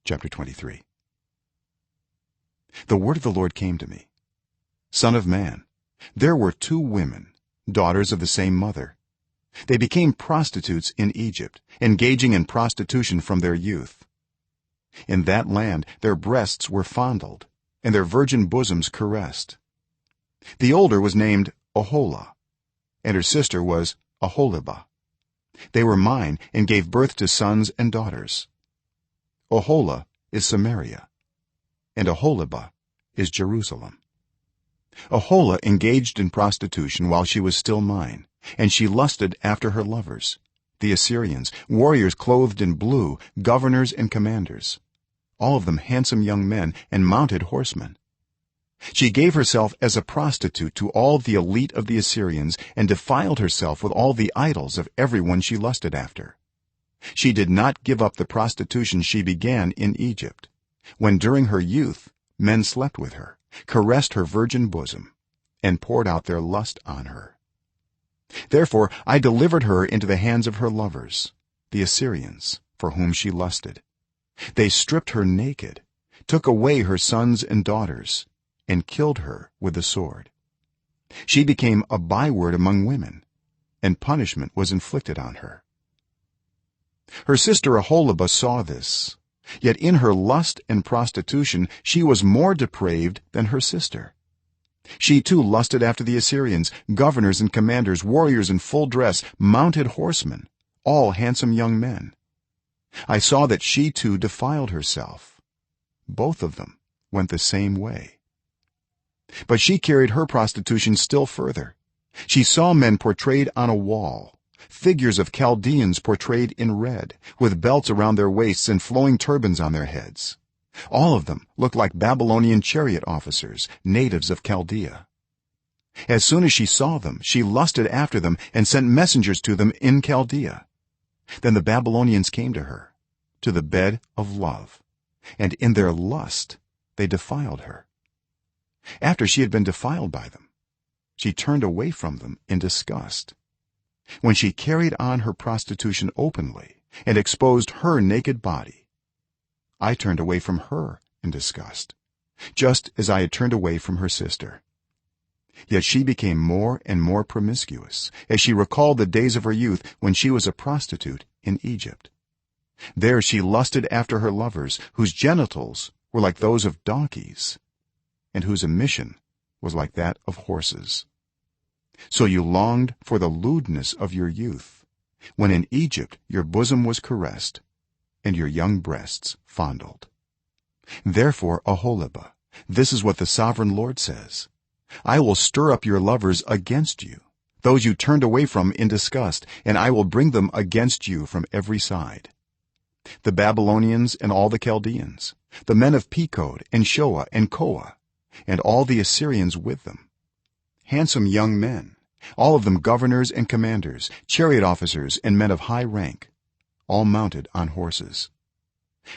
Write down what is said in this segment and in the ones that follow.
Chapter 23. The word of the Lord came to me: Son of man, there were two women, daughters of the same mother. They became prostitutes in Egypt, engaging in prostitution from their youth. In that land their breasts were fondled and their virgin bosoms caressed. The older was named Oholah, and her sister was Oholibah. They were mine and gave birth to sons and daughters. Oholah is Samaria, and Oholibah is Jerusalem. Oholah engaged in prostitution while she was still mine, and she lusted after her lovers, the Assyrians, warriors clothed in blue, governors and commanders, all of them handsome young men and mounted horsemen. She gave herself as a prostitute to all the elite of the Assyrians and defiled herself with all the idols of everyone she lusted after. She did not give up the prostitution she began in Egypt, when during her youth men slept with her, caressed her virgin bosom, and poured out their lust on her. Therefore I delivered her into the hands of her lovers, the Assyrians, for whom she lusted. They stripped her naked, took away her sons and daughters, and killed her with the sword. She became a byword among women, and punishment was inflicted on her. Her sister Oholibah saw this, yet in her lust and prostitution she was more depraved than her sister. She too lusted after the Assyrians, governors and commanders, warriors in full dress, mounted horsemen, all handsome young men. I saw that she too defiled herself. Both of them went the same way. But she carried her prostitution still further. She saw men portrayed on a wall, figures of Chaldeans portrayed in red, with belts around their waists and flowing turbans on their heads. All of them looked like Babylonian chariot officers, natives of Chaldea. As soon as she saw them, she lusted after them and sent messengers to them in Chaldea. Then the Babylonians came to her, to the bed of love, and in their lust they defiled her. After she had been defiled by them, she turned away from them in disgust. When she carried on her prostitution openly and exposed her naked body, I turned away from her in disgust, just as I had turned away from her sister. Yet she became more and more promiscuous as she recalled the days of her youth when she was a prostitute in Egypt. There she lusted after her lovers, whose genitals were like those of donkeys and whose emission was like that of horses. So you longed for the lewdness of your youth, when in Egypt your bosom was caressed and your young breasts fondled. Therefore, Oholibah, this is what the sovereign Lord says: I will stir up your lovers against you, those you turned away from in disgust, and I will bring them against you from every side: the Babylonians and all the Chaldeans, the men of Pekod and Shoa and Koa, and all the Assyrians with them, handsome young men, all of them governors and commanders, chariot officers and men of high rank, all mounted on horses.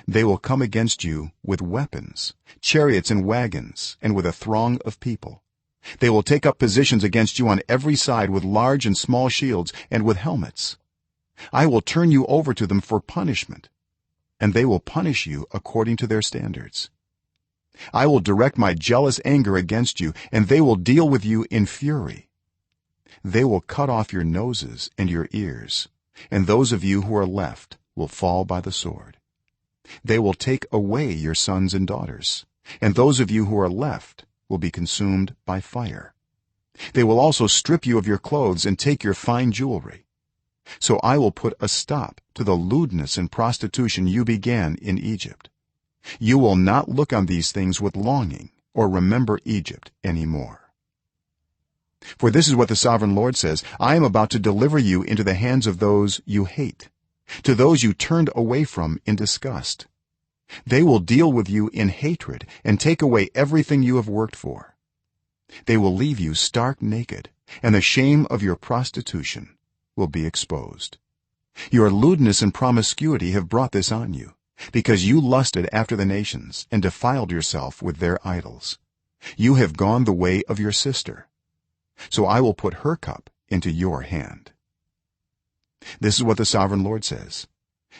They will come against you with weapons, chariots and wagons, and with a throng of people. They will take up positions against you on every side with large and small shields and with helmets. I will turn you over to them for punishment, and they will punish you according to their standards. I will direct my jealous anger against you, and they will deal with you in fury. They will cut off your noses and your ears, and those of you who are left will fall by the sword. They will take away your sons and daughters, and those of you who are left will be consumed by fire. They will also strip you of your clothes and take your fine jewelry. So I will put a stop to the lewdness and prostitution you began in Egypt. You will not look on these things with longing or remember Egypt any more. For this is what the sovereign Lord says: I am about to deliver you into the hands of those you hate, to those you turned away from in disgust. They will deal with you in hatred and take away everything you have worked for. They will leave you stark naked, and the shame of your prostitution will be exposed. Your lewdness and promiscuity have brought this on you, because you lusted after the nations and defiled yourself with their idols. You have gone the way of your sister, so I will put her cup into your hand. This is what the sovereign Lord says: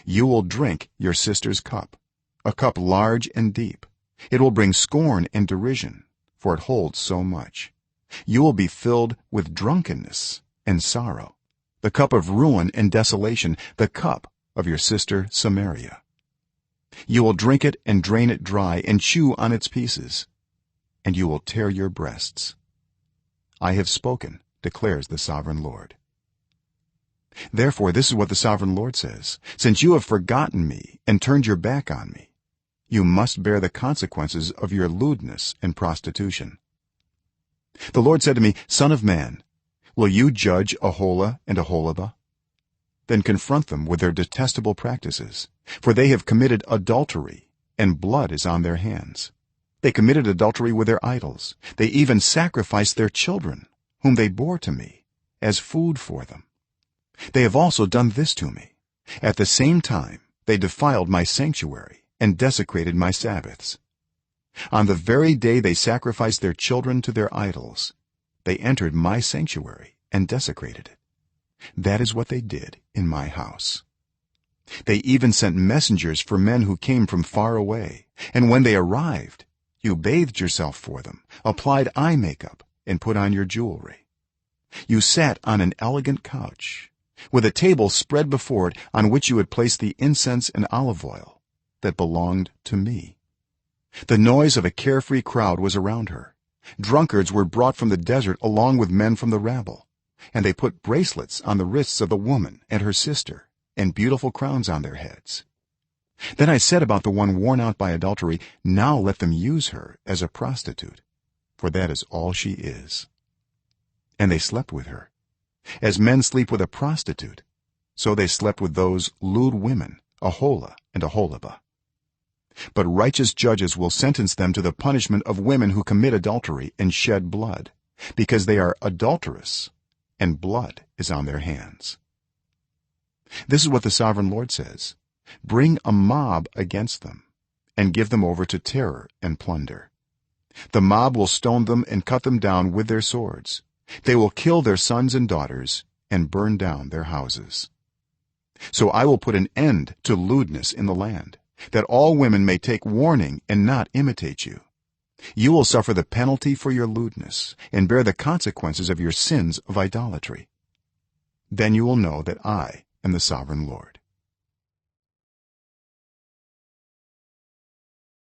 You will drink your sister's cup, a cup large and deep. It will bring scorn and derision, for it holds so much. You will be filled with drunkenness and sorrow, the cup of ruin and desolation, the cup of your sister Samaria. You will drink it and drain it dry and chew on its pieces, and you will tear your breasts. I have spoken, declares the sovereign Lord. Therefore this is what the sovereign Lord says: since you have forgotten me and turned your back on me, you must bear the consequences of your lewdness and prostitution. The Lord said to me, son of man, will you judge Aholah and Aholibah? Then confront them with their detestable practices, for they have committed adultery, and blood is on their hands. They committed adultery with their idols. They even sacrificed their children, whom they bore to me, as food for them. They have also done this to me. At the same time they defiled my sanctuary and desecrated my Sabbaths. On the very day they sacrificed their children to their idols, they entered my sanctuary and desecrated it. That is what they did in my house. They even sent messengers for men who came from far away, and when they arrived, you bathed yourself for them, applied eye makeup, and put on your jewelry. You sat on an elegant couch, with a table spread before it on which you had placed the incense and olive oil that belonged to me. The noise of a carefree crowd was around her. Drunkards were brought from the desert along with men from the rabble, and they put bracelets on the wrists of the woman and her sister and beautiful crowns on their heads. Then I said about the one worn out by adultery, now let them use her as a prostitute, for that is all she is. And they slept with her. As men sleep with a prostitute, so they slept with those lewd women, Aholah and Aholibah. But righteous judges will sentence them to the punishment of women who commit adultery and shed blood, because they are adulterous, and blood is on their hands. This is what the sovereign Lord says: bring a mob against them and give them over to terror and plunder. The mob will stone them and cut them down with their swords. They will kill their sons and daughters and burn down their houses. So I will put an end to lewdness in the land, that all women may take warning and not imitate you. You will suffer the penalty for your lewdness and bear the consequences of your sins of idolatry. Then you will know that I am the sovereign Lord.